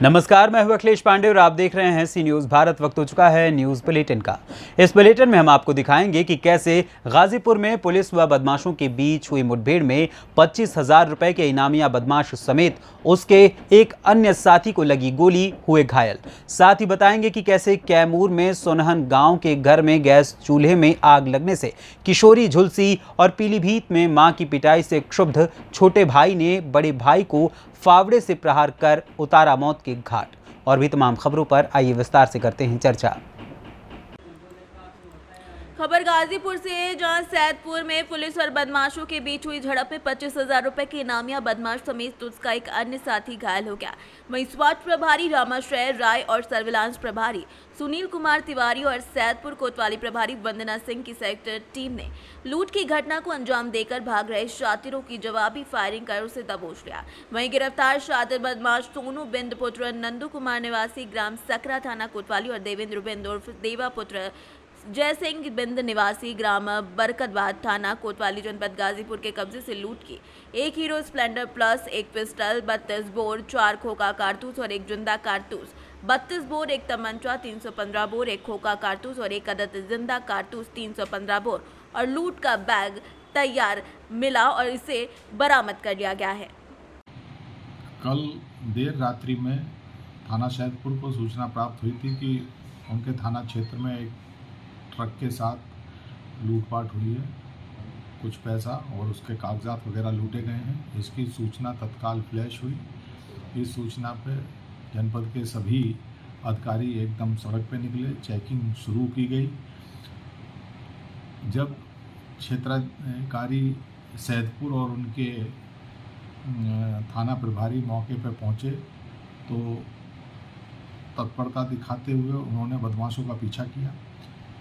नमस्कार, मैं हूं अखिलेश पांडे और आप देख रहे हैं सी न्यूज़ भारत। वक्त हो चुका है न्यूज़ बुलेटिन का। इस बुलेटिन में हम आपको दिखाएंगे कि कैसे गाजीपुर में पुलिस व बदमाशों के बीच हुई मुठभेड़ में 25,000 रुपए के इनामिया बदमाश समेत उसके एक अन्य साथी को लगी गोली, हुए घायल। साथ ही बताएंगे कि कैसे कैमूर में सोनहन गाँव के घर में गैस चूल्हे में आग लगने से किशोरी झुलसी और पीलीभीत में मां की पिटाई से क्षुब्ध छोटे भाई ने बड़े भाई को फावड़े से प्रहार कर उतारा मौत के घाट। और भी तमाम खबरों पर आइए विस्तार से करते हैं चर्चा। खबर गाजीपुर से, जहां सैदपुर में पुलिस और बदमाशों के बीच हुई झड़प में 25,000 रुपए के इनामिया बदमाश समेत उसका एक अन्य साथी घायल हो गया। वहीं स्वाट प्रभारी रामाश्रय राय और सर्विलांस प्रभारी सुनील कुमार तिवारी और सैदपुर कोतवाली प्रभारी वंदना सिंह की संयुक्त टीम ने लूट की घटना को अंजाम देकर भाग रहे शातिरों की जवाबी फायरिंग कर उसे दबोच लिया। वहीं गिरफ्तार शातिर बदमाश सोनू बिंद पुत्र नंदू कुमार निवासी ग्राम सकरा थाना कोतवाली और देवेंद्र बिंद उर्फ देवा पुत्र जय सिंह बिंद निवासी ग्राम बरकतबाद थाना कोतवाली जनपद गाजीपुर के कब्जे से लूट की एक हीरो स्प्लेंडर प्लस, एक पिस्टल, 32 बोर, 4 खोखा कारतूस और एक जिंदा कारतूस, 32 बोर, एक तमंचा, 315 बोर, एक खोखा कारतूस और एक अदद जिंदा कारतूस, 315 बोर और लूट का बैग तैयार मिला और इसे बरामद कर लिया गया है। कल देर रात्रि में थाना सैदपुर को सूचना प्राप्त हुई थी कि उनके थाना क्षेत्र में एक ट्रक के साथ लूटपाट हुई है, कुछ पैसा और उसके कागजात वगैरह लूटे गए हैं। इसकी सूचना तत्काल फ्लैश हुई। इस सूचना पे जनपद के सभी अधिकारी एकदम सड़क पे निकले, चेकिंग शुरू की गई। जब क्षेत्राधिकारी सैदपुर और उनके थाना प्रभारी मौके पर पहुंचे तो तत्परता दिखाते हुए उन्होंने बदमाशों का पीछा किया।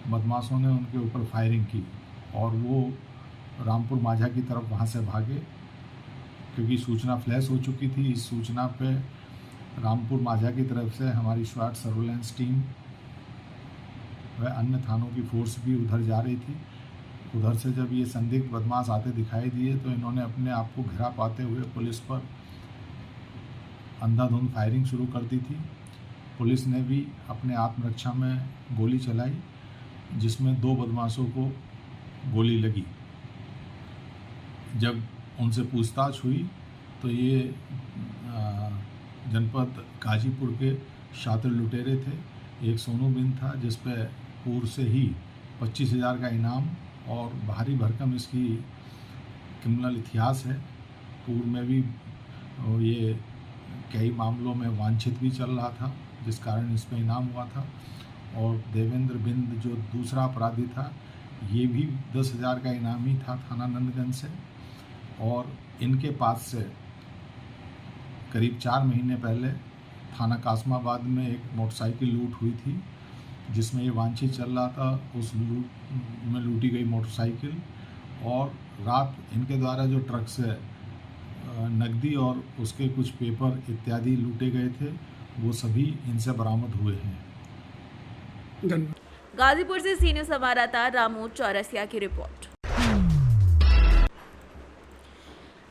बदमाशों ने उनके ऊपर फायरिंग की और वो रामपुर माझा की तरफ वहाँ से भागे, क्योंकि सूचना फ्लैश हो चुकी थी। इस सूचना पे रामपुर माझा की तरफ से हमारी स्वाट सर्विलांस टीम व अन्य थानों की फोर्स भी उधर जा रही थी। उधर से जब ये संदिग्ध बदमाश आते दिखाई दिए तो इन्होंने अपने आप को घिरा पाते हुए पुलिस पर अंधाधुंध फायरिंग शुरू कर दी थी। पुलिस ने भी अपने आत्मरक्षा में गोली चलाई, जिसमें 2 बदमाशों को गोली लगी। जब उनसे पूछताछ हुई तो ये जनपद गाजीपुर के शातिर लुटेरे थे। एक सोनू बिंद था जिस पे पूर्व से ही 25,000 का इनाम और भारी भरकम इसकी क्रिमिनल इतिहास है। पूर्व में भी ये कई मामलों में वांछित भी चल रहा था, जिस कारण इस पे इनाम हुआ था। और देवेंद्र बिंद जो दूसरा अपराधी था, ये भी 10,000 का इनामी था थाना नंदगंज से। और इनके पास से करीब 4 महीने पहले थाना कासमाबाद में एक मोटरसाइकिल लूट हुई थी, जिसमें ये वांछित चल रहा था। उस लूट में लूटी गई मोटरसाइकिल और रात इनके द्वारा जो ट्रक से नकदी और उसके कुछ पेपर इत्यादि लूटे गए थे, वो सभी इनसे बरामद हुए हैं। गाजीपुर से सी न्यूज़ संवाददाता रामू चौरसिया की रिपोर्ट।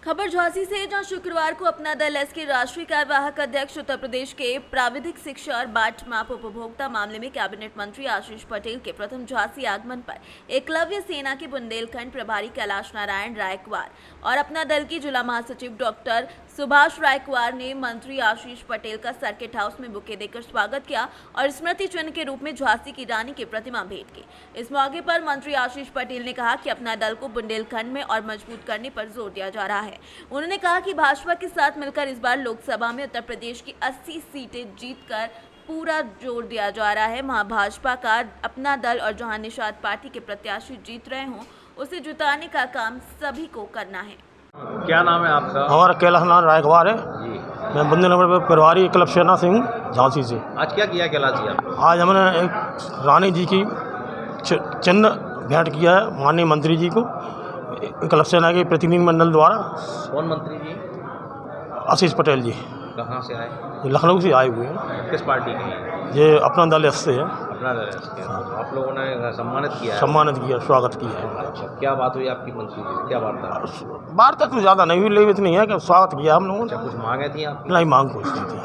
खबर झांसी से, जहां शुक्रवार को अपना दल एस के राष्ट्रीय कार्यवाहक अध्यक्ष उत्तर प्रदेश के प्राविधिक शिक्षा और बाट माप उपभोक्ता मामले में कैबिनेट मंत्री आशीष पटेल के प्रथम झांसी आगमन पर एकलव्य सेना के बुंदेलखंड प्रभारी कैलाश नारायण रायकवार और अपना दल की जिला महासचिव डॉक्टर सुभाष रायकवार ने मंत्री आशीष पटेल का सर्किट हाउस में बुके देकर स्वागत किया और स्मृति चिन्ह के रूप में झांसी की रानी की प्रतिमा भेंट की। इस मौके पर मंत्री आशीष पटेल ने कहा कि अपना दल को बुंदेलखंड में और मजबूत करने पर जोर दिया जा रहा है। उन्होंने कहा कि भाजपा के साथ मिलकर इस बार लोकसभा में उत्तर प्रदेश की 80 सीटें जीतकर पूरा जोर दिया जा रहा है। वहां भाजपा का अपना दल और जहां निषाद पार्टी के प्रत्याशी जीत रहे हों, उसे जुटाने का काम सभी को करना है। क्या नाम है आपका? हमारा कैलाश नारायण रायकवार है। मैं बुंदेलखंड प्रभारी एकलव्य सेना सिंह झांसी से। आज क्या किया कैलाश जी आप? आज हमने एक रानी जी की चिन्ह भेंट किया है माननीय मंत्री जी को, एकलव्य सेना के प्रतिनिधि मंडल द्वारा। कौन मंत्री जी? आशीष पटेल जी। कहाँ से आए? ये लखनऊ से आए हुए हैं। किस पार्टी के हैं? ये अपना दल एस से है। अपना दल है इसके। तो आप लोगों ने सम्मानित किया है? सम्मानित किया, स्वागत किया है। अच्छा, क्या बात हुई आपकी मंत्री जी से? क्या वार्ता? वार्ता तो ज़्यादा नहीं हुई, लेकिन इतनी है कि स्वागत किया हम लोगों अच्छा, ने। कुछ मांगे थी आपकी? नहीं, मांग कुछ नहीं थी।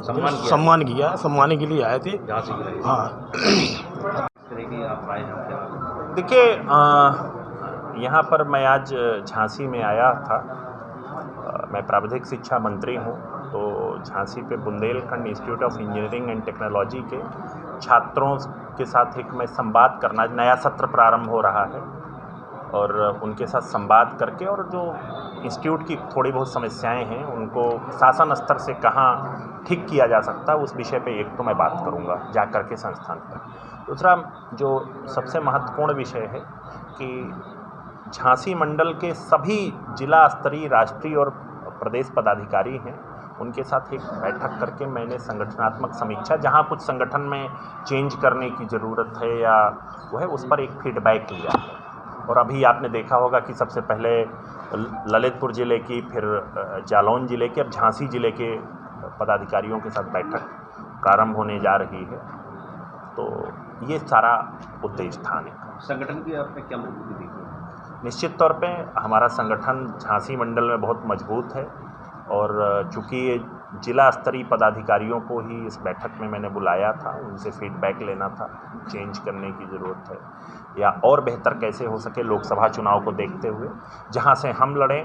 सम्मान किया? सम्मान किया, सम्माने के लिए आए थे। झांसी की रही? हाँ। इस तरह की आप आए हैं क्या? देखिए, यहाँ पर मैं आज झांसी में आया था। मैं प्राविधिक शिक्षा मंत्री हूँ, तो झांसी पे Bundelkhand institute of engineering and technology के छात्रों के साथ एक मैं संवाद करना, नया सत्र प्रारंभ हो रहा है और उनके साथ संवाद करके और जो इंस्टीट्यूट की थोड़ी बहुत समस्याएं हैं उनको शासन स्तर से कहाँ ठीक किया जा सकता है, उस विषय पे एक तो मैं बात करूँगा जा कर के संस्थान पर। दूसरा जो सबसे महत्वपूर्ण विषय है कि झांसी मंडल के सभी जिला स्तरीय, राष्ट्रीय और प्रदेश पदाधिकारी हैं, उनके साथ एक बैठक करके मैंने संगठनात्मक समीक्षा, जहां कुछ संगठन में चेंज करने की ज़रूरत है या वो है, उस पर एक फीडबैक लिया है। और अभी आपने देखा होगा कि सबसे पहले ललितपुर ज़िले की, फिर जालौन ज़िले की, अब झांसी ज़िले के पदाधिकारियों के साथ बैठक प्रारंभ होने जा रही है। तो ये सारा उद्देश्य था। संगठन की आपने क्या मजबूती देखी? निश्चित तौर पे हमारा संगठन झांसी मंडल में बहुत मजबूत है और चूँकि ये जिला स्तरीय पदाधिकारियों को ही इस बैठक में मैंने बुलाया था, उनसे फीडबैक लेना था, चेंज करने की ज़रूरत है या और बेहतर कैसे हो सके लोकसभा चुनाव को देखते हुए। जहां से हम लड़ें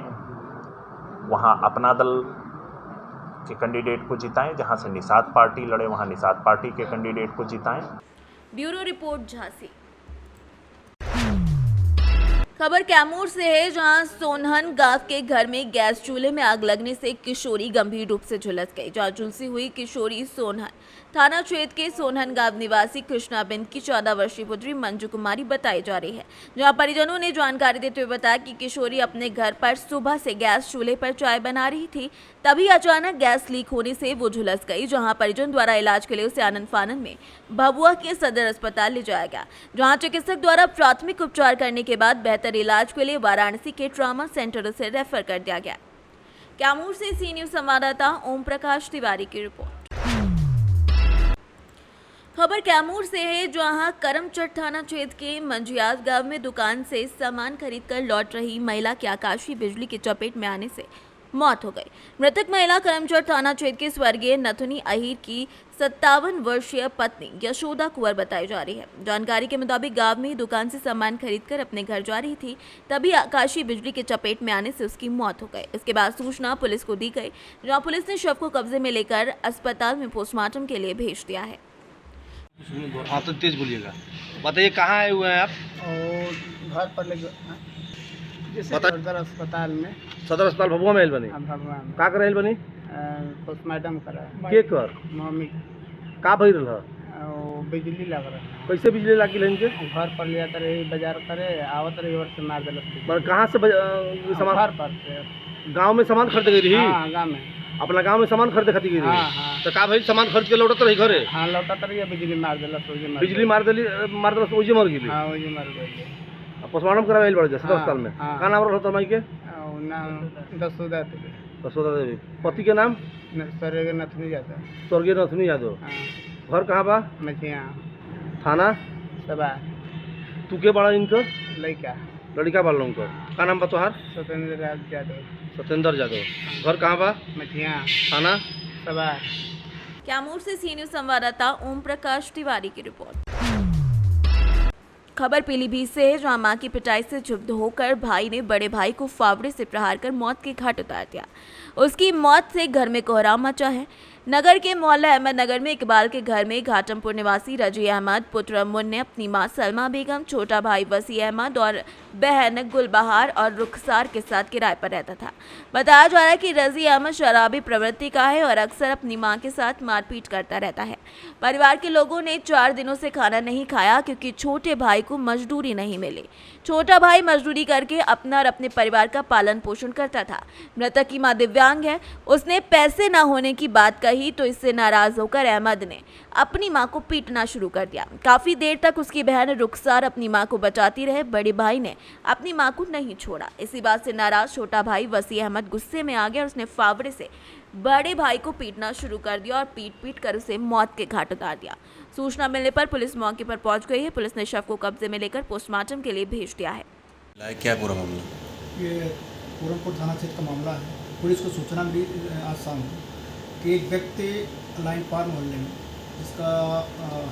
वहां अपना दल के कैंडिडेट को जिताएं, जहां से निषाद पार्टी लड़े वहां निषाद पार्टी के कैंडिडेट को जिताएं। Bureau report Jhansi. खबर कैमूर से है, जहां सोनहन गांव के घर में गैस चूल्हे में आग लगने से एक किशोरी गंभीर रूप से झुलस गई। जहां झुलसी हुई किशोरी सोनहन थाना क्षेत्र के सोनहन गांव निवासी कृष्णा बिंद की 14 वर्षीय पुत्री मंजू कुमारी बताई जा रही है। जहां परिजनों ने जानकारी देते हुए बताया कि किशोरी अपने घर पर सुबह से गैस चूल्हे पर चाय बना रही थी, तभी अचानक गैस लीक होने से वो झुलस गई। जहां परिजन द्वारा इलाज के लिए उसे आनंद फानन में भभुआ के सदर अस्पताल ले जाया गया, जहां चिकित्सक द्वारा प्राथमिक उपचार करने के बाद बेहतर इलाज के लिए वाराणसी के ट्रॉमा सेंटर से रेफर कर दिया गया। कैमूर से सी न्यूज संवाददाता ओम प्रकाश तिवारी की रिपोर्ट। खबर कैमूर से है, जहां करमचट थाना क्षेत्र के मंजियात गांव में दुकान से सामान खरीदकर लौट रही महिला की आकाशीय बिजली की चपेट में आने से मौत हो गई। मृतक महिला करमचट थाना क्षेत्र के स्वर्गीय नथुनी अहीर की 57 वर्षीय पत्नी यशोदा कुंवर बताई जा रही है। जानकारी के मुताबिक गांव में दुकान से सामान खरीदकर अपने घर जा रही थी, तभी आकाशीय बिजली के चपेट में आने से उसकी मौत हो गई। इसके बाद सूचना पुलिस को दी गई, जहां पुलिस ने शव को कब्जे में लेकर अस्पताल में पोस्टमार्टम के लिए भेज दिया है। हाँ तो तेज बोलिएगा। बताइए कहाँ आए हुए हैं आप? और घर पर लगे सदर अस्पताल में। सदर अस्पताल भभुआ में बनी? भगवान का कर बनी? पोस्टमार्टम करा के कर मम्मी का भइल रहा? बिजली लग रहा। कैसे बिजली लागी इनके? घर पर ले जाते रही, बाजार करे आवत रही और से मार दिलक। पर कहाँ से सामान? घर पर से गाँव में सामान खरीद गई रही? हाँ, गाँव में। अपना गाँव में सामान खरीदे खाती गई रही? हाँ, हाँ। तो का भाई सामान खरीद के लौटत रही घरे? हाँ, लौटत रही, बिजली मार दिलक। बिजली मार दिलस ओजे मर गई? हाँ, वही मर गई। पोस्टमार्टम करावे पड़ जाए सदर अस्पताल में। हाँ। का नाम रहा माई के? दसोदा देवी। पति के नाम? स्वर्गीय नथुनी यादव। स्वर्गीय नथुनी यादव। हाँ। घर कहाँ बा? मछिया थाना? सबा तू के बड़ा इनकर? लड़का लड़का बाल उनकर का नाम बा तोहार? सत्येंद्र यादव। सत्येंद्र यादव। घर कहाँ बा? मछिया थाना? सबा। कैमूर से सी न्यूज संवाददाता ओम प्रकाश तिवारी की रिपोर्ट। खबर पीलीभीत से है, जहां मां की पिटाई से क्षुब्ध होकर भाई ने बड़े भाई को फावड़े से प्रहार कर मौत के घाट उतार दिया। उसकी मौत से घर में कोहराम मचा है। नगर के मोहल्ला अहमदनगर में इकबाल के घर में घाटमपुर निवासी रजी अहमद पुत्र मुन ने अपनी मां सलमा बेगम, छोटा भाई वसी अहमद और बहन गुलबहार और रुखसार के साथ किराए पर रहता था। बताया जा रहा है कि रजी अहमद शराबी प्रवृत्ति का है और अक्सर अपनी मां के साथ मारपीट करता रहता है। परिवार के लोगों ने 4 दिनों से खाना नहीं खाया क्योंकि छोटे भाई को मजदूरी नहीं मिली। छोटा भाई मजदूरी करके अपना और अपने परिवार का पालन पोषण करता था। मृतक की मां दिव्यांग है। उसने पैसे न होने की बात कही तो इससे नाराज होकर अहमद ने अपनी मां को पीटना शुरू कर दिया। काफी देर तक उसकी बहन रुखसार अपनी मां को बचाती रहे। बड़े भाई ने अपनी मां को नहीं छोड़ा। इसी बात से नाराज छोटा भाई वसी अहमद गुस्से में आ गया और उसने फावड़े से बड़े भाई को पीटना शुरू कर दिया और पीट कर उसे मौत के घाट उतार दिया। सूचना मिलने पर पुलिस मौके पर पहुंच गई है। पुलिस ने शव को कब्जे में लेकर पोस्टमार्टम के लिए भेज दिया है। क्या पूरा मामला? ये पूरनपुर थाना क्षेत्र का मामला है। पुलिस को सूचना मिली आज शाम को कि एक व्यक्ति लाइन पार मोहल्ले में जिसका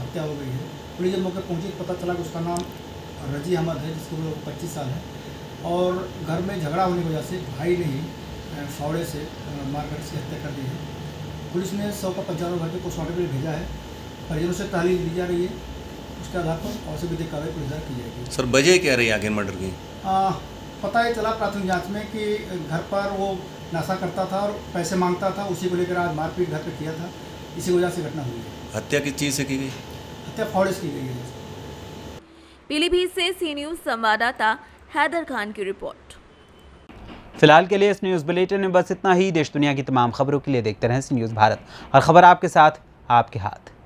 हत्या हो गई है। पुलिस जब मौके पहुंची पता चला कि उसका नाम रजी अहमद है, जिसकी उम्र 25 साल है, और घर में झगड़ा होने की वजह से भाई ने ही फावड़े से मारकर इसकी हत्या कर दी है। पुलिस ने 100 का 55 भर के पोस्टमार्टम के लिए भेजा है। परिजनों से तहरीर ली जा रही है। उसके आधार पर और से विधिक कार्रवाई पुलिस द्वारा की जाएगी। सर वजह क्या रही आगे मर्डर की? पता ही चला प्राथमिक जांच में कि घर पर वो नशा करता था और पैसे मांगता था। उसी को लेकर आज मारपीट घर पे किया था। इसी वजह से घटना हुई है। हत्या किस चीज़ से की गई? हत्या फावड़े से की गई है। पीलीभीत से सी न्यूज़ संवाददाता हैदर खान की रिपोर्ट। फिलहाल के लिए इस न्यूज़ बुलेटिन में बस इतना ही। देश दुनिया की तमाम खबरों के लिए देखते रहें सी न्यूज़ भारत, और खबर आपके साथ, आपके हाथ।